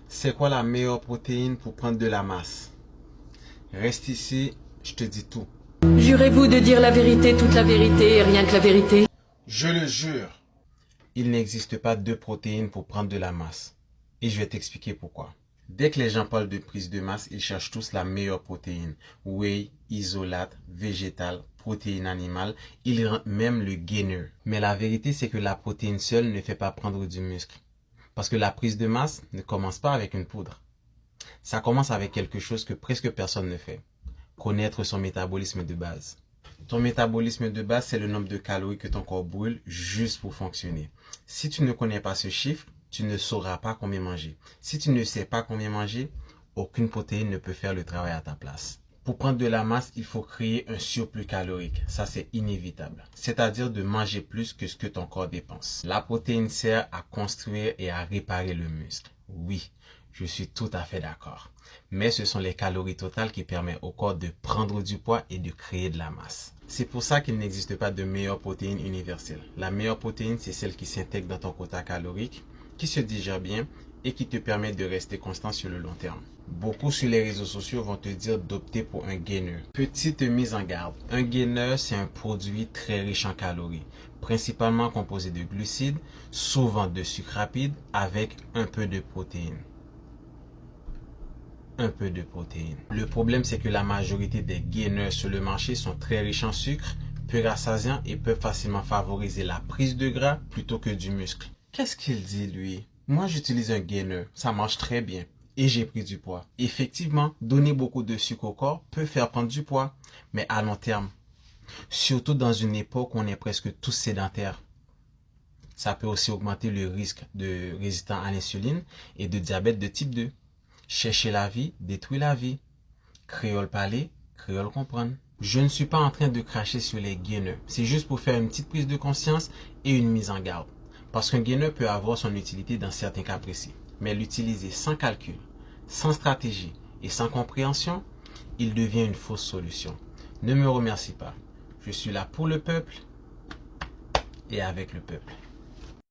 C'est quoi la meilleure protéine pour prendre de la masse? Reste ici, je te dis tout. Jurez-vous de dire la vérité, toute la vérité et rien que la vérité? Je le jure. Il n'existe pas deux protéines pour prendre de la masse. Et je vais t'expliquer pourquoi. Dès que les gens parlent de prise de masse, ils cherchent tous la meilleure protéine. Whey, isolate, végétale, protéine animale, ils rentrent même le gainer. Mais la vérité, c'est que la protéine seule ne fait pas prendre du muscle. Parce que la prise de masse ne commence pas avec une poudre. Ça commence avec quelque chose que presque personne ne fait. Connaître son métabolisme de base. Ton métabolisme de base, c'est le nombre de calories que ton corps brûle juste pour fonctionner. Si tu ne connais pas ce chiffre, tu ne sauras pas combien manger. Si tu ne sais pas combien manger, aucune protéine ne peut faire le travail à ta place. Pour prendre de la masse, il faut créer un surplus calorique. Ça, c'est inévitable. C'est-à-dire de manger plus que ce que ton corps dépense. La protéine sert à construire et à réparer le muscle. Oui, je suis tout à fait d'accord. Mais ce sont les calories totales qui permettent au corps de prendre du poids et de créer de la masse. C'est pour ça qu'il n'existe pas de meilleure protéine universelle. La meilleure protéine, c'est celle qui s'intègre dans ton quota calorique, qui se digère bien et qui te permet de rester constant sur le long terme. Beaucoup sur les réseaux sociaux vont te dire d'opter pour un gainer. Petite mise en garde. Un gainer, c'est un produit très riche en calories, principalement composé de glucides, souvent de sucre rapide, avec un peu de protéines. Le problème, c'est que la majorité des gainers sur le marché sont très riches en sucre, peu rassasiants et peuvent facilement favoriser la prise de gras plutôt que du muscle. Qu'est-ce qu'il dit, lui? Moi, j'utilise un gainer, ça marche très bien et j'ai pris du poids. Effectivement, donner beaucoup de sucre au corps peut faire prendre du poids, mais à long terme, surtout dans une époque où on est presque tous sédentaires. Ça peut aussi augmenter le risque de résistance à l'insuline et de diabète de type 2. Chercher la vie détruit la vie. Créole parler, créole comprendre. Je ne suis pas en train de cracher sur les gainers. C'est juste pour faire une petite prise de conscience et une mise en garde. Parce qu'un gainer peut avoir son utilité dans certains cas précis. Mais l'utiliser sans calcul, sans stratégie et sans compréhension, il devient une fausse solution. Ne me remercie pas. Je suis là pour le peuple et avec le peuple.